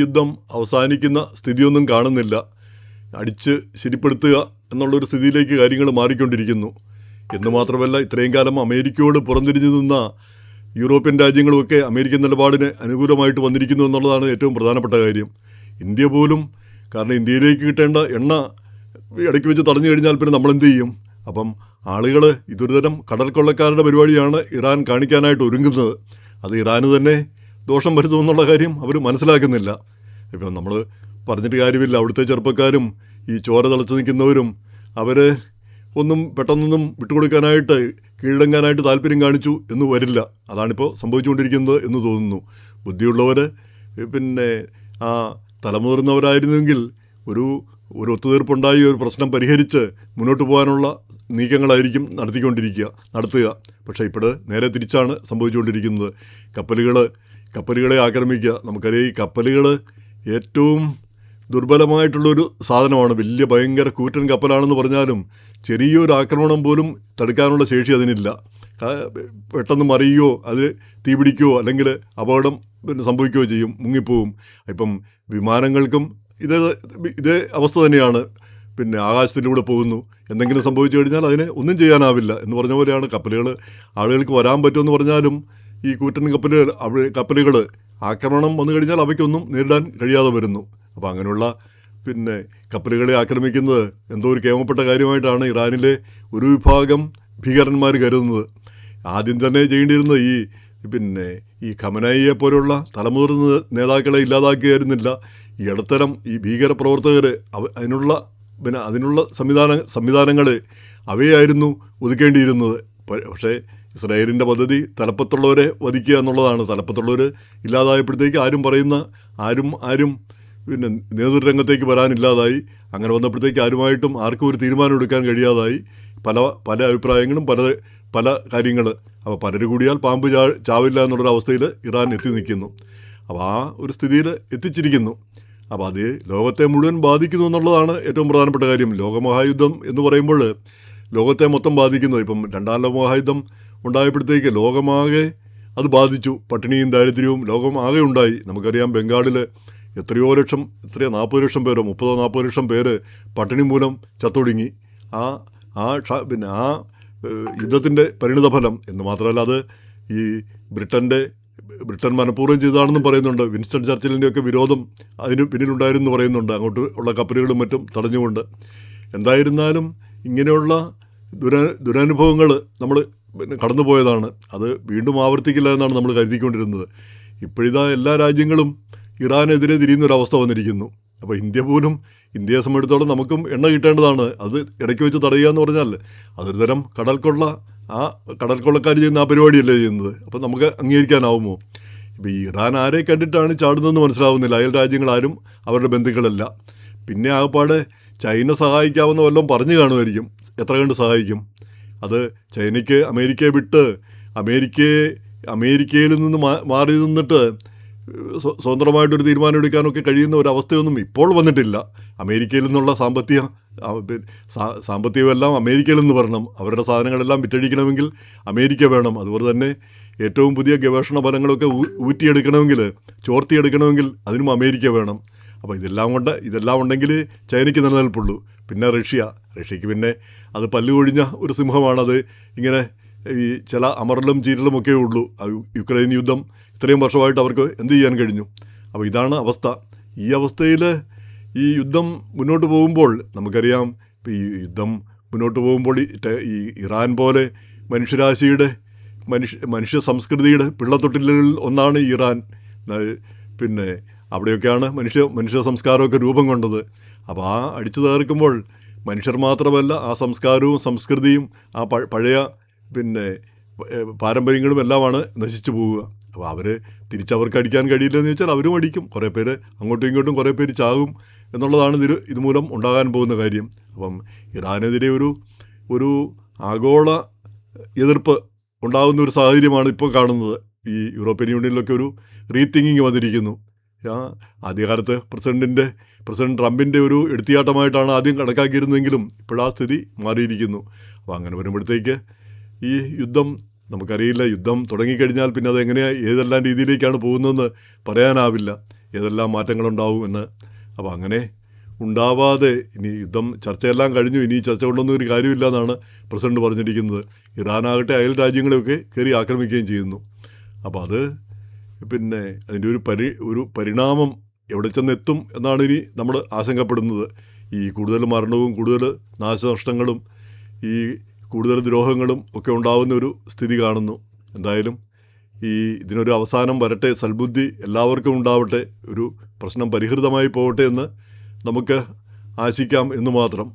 യുദ്ധം അവസാനിക്കുന്ന സ്ഥിതിയൊന്നും കാണുന്നില്ല. അടിച്ച് ശരിപ്പെടുത്തുക എന്നുള്ളൊരു സ്ഥിതിയിലേക്ക് കാര്യങ്ങൾ മാറിക്കൊണ്ടിരിക്കുന്നു. എന്ന് മാത്രമല്ല, ഇത്രയും കാലം അമേരിക്കയോട് പുറംതിരിഞ്ഞു നിന്ന യൂറോപ്യൻ രാജ്യങ്ങളുമൊക്കെ അമേരിക്കൻ നിലപാടിന് അനുകൂലമായിട്ട് വന്നിരിക്കുന്നു എന്നുള്ളതാണ് ഏറ്റവും പ്രധാനപ്പെട്ട കാര്യം. ഇന്ത്യ പോലും, കാരണം ഇന്ത്യയിലേക്ക് കിട്ടേണ്ട എണ്ണ ഇടയ്ക്ക് വെച്ച് തടഞ്ഞു കഴിഞ്ഞാൽ പിന്നെ നമ്മളെന്ത് ചെയ്യും? അപ്പം ആളുകൾ ഇതൊരു തരം കടൽ കൊള്ളക്കാരുടെ പരിപാടിയാണ് ഇറാൻ കാണിക്കാനായിട്ട് ഒരുങ്ങുന്നത്. അത് ഇറാന് തന്നെ ദോഷം വരുത്തുമെന്നുള്ള കാര്യം അവർ മനസ്സിലാക്കുന്നില്ല. ഇപ്പം നമ്മൾ പറഞ്ഞിട്ട് കാര്യമില്ല. അവിടുത്തെ ചെറുപ്പക്കാരും ഈ ചോര തിളച്ച് നിൽക്കുന്നവരും അവർ ഒന്നും പെട്ടെന്നൊന്നും വിട്ടുകൊടുക്കാനായിട്ട് കീഴടങ്ങാനായിട്ട് താല്പര്യം കാണിച്ചു എന്ന് വരില്ല. അതാണിപ്പോൾ സംഭവിച്ചുകൊണ്ടിരിക്കുന്നത് എന്ന് തോന്നുന്നു. ബുദ്ധിയുള്ളവർ പിന്നെ ആ തലമുതിർന്നവരായിരുന്നെങ്കിൽ ഒരു ഒത്തുതീർപ്പുണ്ടായി ഒരു പ്രശ്നം പരിഹരിച്ച് മുന്നോട്ട് പോകാനുള്ള നീക്കങ്ങളായിരിക്കും നടത്തുക. പക്ഷേ ഇപ്പോൾ നേരെ തിരിച്ചാണ് സംഭവിച്ചുകൊണ്ടിരിക്കുന്നത്. കപ്പലുകളെ ആക്രമിക്കുക. നമുക്കറിയാം, ഈ കപ്പലുകൾ ഏറ്റവും ദുർബലമായിട്ടുള്ളൊരു സാധനമാണ്. വലിയ ഭയങ്കര കൂറ്റൻ കപ്പലാണെന്ന് പറഞ്ഞാലും ചെറിയൊരു ആക്രമണം പോലും തടുക്കാനുള്ള ശേഷി അതിനില്ല. പെട്ടെന്ന് മറിയുകയോ അത് തീപിടിക്കുകയോ അല്ലെങ്കിൽ അപകടം സംഭവിക്കുകയോ ചെയ്യും, മുങ്ങിപ്പോവും. ഇപ്പം വിമാനങ്ങൾക്കും ഇതേ അവസ്ഥ തന്നെയാണ്. പിന്നെ ആകാശത്തിലൂടെ പോകുന്നു, എന്തെങ്കിലും സംഭവിച്ചു കഴിഞ്ഞാൽ അതിനെ ഒന്നും ചെയ്യാനാവില്ല എന്ന് പറഞ്ഞ പോലെയാണ് കപ്പലുകൾ. ആളുകൾക്ക് വരാൻ പറ്റുമെന്ന് പറഞ്ഞാലും ഈ കൂറ്റൻ കപ്പലുകൾ ആക്രമണം വന്നു കഴിഞ്ഞാൽ അവയ്ക്കൊന്നും നേരിടാൻ കഴിയാതെ വരുന്നു. അപ്പോൾ അങ്ങനെയുള്ള പിന്നെ കപ്പലുകളെ ആക്രമിക്കുന്നത് എന്തോ ഒരു കേമപ്പെട്ട കാര്യമായിട്ടാണ് ഇറാനിലെ ഒരു വിഭാഗം ഭീകരന്മാർ കരുതുന്നത്. ആദ്യം തന്നെ ചെയ്യേണ്ടിയിരുന്നത് ഈ ഖമനയിയെ പോലുള്ള തലമുതിർന്ന നേതാക്കളെ ഇല്ലാതാക്കിയായിരുന്നില്ല. ഈ ഇടത്തരം ഈ ഭീകരപ്രവർത്തകർ അതിനുള്ള സംവിധാനങ്ങൾ അവയായിരുന്നു ഒതുക്കേണ്ടിയിരുന്നത്. പക്ഷേ ഇസ്രായേലിൻ്റെ പദ്ധതി തലപ്പത്തുള്ളവരെ വധിക്കുക എന്നുള്ളതാണ്. തലപ്പത്തുള്ളവർ ഇല്ലാതായപ്പോഴത്തേക്ക് ആരും പിന്നെ നേതൃരംഗത്തേക്ക് വരാനില്ലാതായി. അങ്ങനെ വന്നപ്പോഴത്തേക്ക് ആർക്കും ഒരു തീരുമാനം എടുക്കാൻ കഴിയാതായി. പല അഭിപ്രായങ്ങളും പല കാര്യങ്ങൾ. അപ്പോൾ പലര് കൂടിയാൽ പാമ്പ് ചാവില്ല എന്നുള്ളൊരവസ്ഥയിൽ ഇറാൻ എത്തി നിൽക്കുന്നു. അപ്പോൾ ആ ഒരു സ്ഥിതിയിൽ എത്തിച്ചിരിക്കുന്നു. അപ്പോൾ അത് ലോകത്തെ മുഴുവൻ ബാധിക്കുന്നു എന്നുള്ളതാണ് ഏറ്റവും പ്രധാനപ്പെട്ട കാര്യം. ലോകമഹായുദ്ധം എന്ന് പറയുമ്പോൾ ലോകത്തെ മൊത്തം ബാധിക്കുന്നത്. ഇപ്പം രണ്ടാം ലോകമഹായുദ്ധം ഉണ്ടായപ്പോഴത്തേക്ക് ലോകമാകെ അത് ബാധിച്ചു. പട്ടിണിയും ദാരിദ്ര്യവും ലോകം ആകെ ഉണ്ടായി. നമുക്കറിയാം, ബംഗാളിൽ എത്രയോ 40 ലക്ഷം പേരോ 30-40 ലക്ഷം പേര് പട്ടിണി മൂലം ചത്തൊടുങ്ങി. ആ യുദ്ധത്തിൻ്റെ പരിണിതഫലം. എന്ന് മാത്രമല്ല, അത് ഈ ബ്രിട്ടൻ മനഃപൂർവ്വം ചെയ്തതാണെന്നും പറയുന്നുണ്ട്. വിൻസ്റ്റൺ ചർച്ചിലിൻ്റെയൊക്കെ വിരോധം അതിന് പിന്നിലുണ്ടായിരുന്നു പറയുന്നുണ്ട്, അങ്ങോട്ട് ഉള്ള കപ്പലുകളും മറ്റും തടഞ്ഞുകൊണ്ട്. എന്തായിരുന്നാലും ഇങ്ങനെയുള്ള ദുരനുഭവങ്ങൾ നമ്മൾ കടന്നുപോയതാണ്. അത് വീണ്ടും ആവർത്തിക്കില്ല എന്നാണ് നമ്മൾ കരുതിക്കൊണ്ടിരുന്നത്. ഇപ്പോഴിതാ എല്ലാ രാജ്യങ്ങളും ഇറാനെതിരെ തിരിയുന്നൊരവസ്ഥ വന്നിരിക്കുന്നു. അപ്പോൾ ഇന്ത്യയെ സംബന്ധിച്ചിടത്തോളം നമുക്കും എണ്ണ കിട്ടേണ്ടതാണ്. അത് ഇടയ്ക്ക് വെച്ച് തടയുക എന്ന് പറഞ്ഞാൽ അതൊരു തരം കടൽക്കൊള്ളക്കാർ ചെയ്യുന്ന ആ പരിപാടിയല്ലേ ചെയ്യുന്നത്. അപ്പോൾ നമുക്ക് അംഗീകരിക്കാനാവുമോ? ഇപ്പോൾ ഇറാൻ ആരെ കണ്ടിട്ടാണ് ചാടുന്നതെന്ന് മനസ്സിലാവുന്നില്ല. അയൽ രാജ്യങ്ങളാരും അവരുടെ ബന്ധുക്കളല്ല. പിന്നെ ആകപ്പാടെ ചൈന സഹായിക്കാവുന്ന വല്ലതും പറഞ്ഞു കാണുമായിരിക്കും. എത്ര കണ്ട് സഹായിക്കും? അത് ചൈനയ്ക്ക് അമേരിക്കയെ വിട്ട് അമേരിക്കയിൽ നിന്ന് മാറി നിന്നിട്ട് സ്വതന്ത്രമായിട്ടൊരു തീരുമാനം എടുക്കാനൊക്കെ കഴിയുന്ന ഒരവസ്ഥയൊന്നും ഇപ്പോൾ വന്നിട്ടില്ല. അമേരിക്കയിൽ നിന്നുള്ള സാമ്പത്തികമെല്ലാം അമേരിക്കയിൽ നിന്ന് വരണം. അവരുടെ സാധനങ്ങളെല്ലാം വിറ്റഴിക്കണമെങ്കിൽ അമേരിക്ക വേണം. അതുപോലെ തന്നെ ഏറ്റവും പുതിയ ഗവേഷണ ഫലങ്ങളൊക്കെ ചോർത്തിയെടുക്കണമെങ്കിൽ അതിനും അമേരിക്ക വേണം. അപ്പോൾ ഇതെല്ലാം ഉണ്ടെങ്കിൽ ചൈനയ്ക്ക് നിലനിൽപ്പുള്ളൂ. പിന്നെ റഷ്യയ്ക്ക് പിന്നെ അത് പല്ലുകൊഴിഞ്ഞ ഒരു സിംഹമാണത്. ഇങ്ങനെ ഈ ചില അമറലും ചീരലുമൊക്കെ ഉള്ളൂ. യുക്രൈൻ യുദ്ധം ഇത്രയും വർഷമായിട്ട് അവർക്ക് എന്ത് ചെയ്യാൻ കഴിഞ്ഞു? അപ്പോൾ ഇതാണ് അവസ്ഥ. ഈ അവസ്ഥയിൽ ഈ യുദ്ധം മുന്നോട്ട് പോകുമ്പോൾ നമുക്കറിയാം, ഈ യുദ്ധം മുന്നോട്ട് പോകുമ്പോൾ ഈ ഇറാൻ പോലെ മനുഷ്യ സംസ്കൃതിയുടെ പിള്ളത്തൊട്ടിലുകളിൽ ഒന്നാണ് ഇറാൻ. പിന്നെ അവിടെയൊക്കെയാണ് മനുഷ്യ സംസ്കാരമൊക്കെ രൂപം കൊണ്ടത്. അപ്പോൾ ആ അടിച്ചു തകർക്കുമ്പോൾ മനുഷ്യർ മാത്രമല്ല, ആ സംസ്കാരവും സംസ്കൃതിയും ആ പഴയ പിന്നെ പാരമ്പര്യങ്ങളും എല്ലാമാണ് നശിച്ചു പോവുക. അപ്പോൾ തിരിച്ചവർക്ക് അടിക്കാൻ കഴിയില്ലെന്ന് ചോദിച്ചാൽ അവരും അടിക്കും. കുറേ പേര് അങ്ങോട്ടും ഇങ്ങോട്ടും കുറേ പേര് ചാകും എന്നുള്ളതാണ് ഇതുമൂലം ഉണ്ടാകാൻ പോകുന്ന കാര്യം. അപ്പം ഇറാനെതിരെ ഒരു ആഗോള എതിർപ്പ് ഉണ്ടാകുന്ന ഒരു സാഹചര്യമാണ് ഇപ്പോൾ കാണുന്നത്. ഈ യൂറോപ്യൻ യൂണിയനിലൊക്കെ ഒരു റീതിങ്കിങ് വന്നിരിക്കുന്നു. ആദ്യകാലത്ത് പ്രസിഡന്റ് ട്രംപിൻ്റെ ഒരു എടുത്തിയാട്ടമായിട്ടാണ് ആദ്യം കണക്കാക്കിയിരുന്നെങ്കിലും ഇപ്പോഴാ സ്ഥിതി മാറിയിരിക്കുന്നു. അപ്പോൾ അങ്ങനെ വരുമ്പോഴത്തേക്ക് ഈ യുദ്ധം നമുക്കറിയില്ല. യുദ്ധം തുടങ്ങിക്കഴിഞ്ഞാൽ പിന്നെ അതെങ്ങനെയാണ് ഏതെല്ലാം രീതിയിലേക്കാണ് പോകുന്നതെന്ന് പറയാനാവില്ല. ഏതെല്ലാം മാറ്റങ്ങളുണ്ടാവും എന്ന്. അപ്പോൾ അങ്ങനെ ഉണ്ടാവാതെ ഇനി യുദ്ധം ചർച്ചയെല്ലാം കഴിഞ്ഞു, ഇനി ചർച്ച കൊണ്ടൊന്നും ഒരു കാര്യമില്ല എന്നാണ് പ്രസിഡന്റ് പറഞ്ഞിരിക്കുന്നത്. ഇറാനാകട്ടെ അയൽ രാജ്യങ്ങളെയൊക്കെ കയറി ആക്രമിക്കുകയും ചെയ്യുന്നു. അപ്പോൾ അത് പിന്നെ അതിൻ്റെ ഒരു പരിണാമം എവിടെ ചെന്നെത്തും എന്നാണ് ഇനി നമ്മൾ ആശങ്കപ്പെടുന്നത്. ഈ കൂടുതൽ മരണവും കൂടുതൽ നാശനഷ്ടങ്ങളും ഈ കൂടുതൽ ദ്രോഹങ്ങളും ഒക്കെ ഉണ്ടാവുന്ന ഒരു സ്ഥിതി കാണുന്നു. എന്തായാലും ഇതിനൊരു അവസാനം വരട്ടെ, സൽബുദ്ധി എല്ലാവർക്കും ഉണ്ടാവട്ടെ, ഒരു പ്രശ്നം പരിഹൃതമായി പോകട്ടെ എന്ന് നമുക്ക് ആശിക്കാം എന്ന് മാത്രം.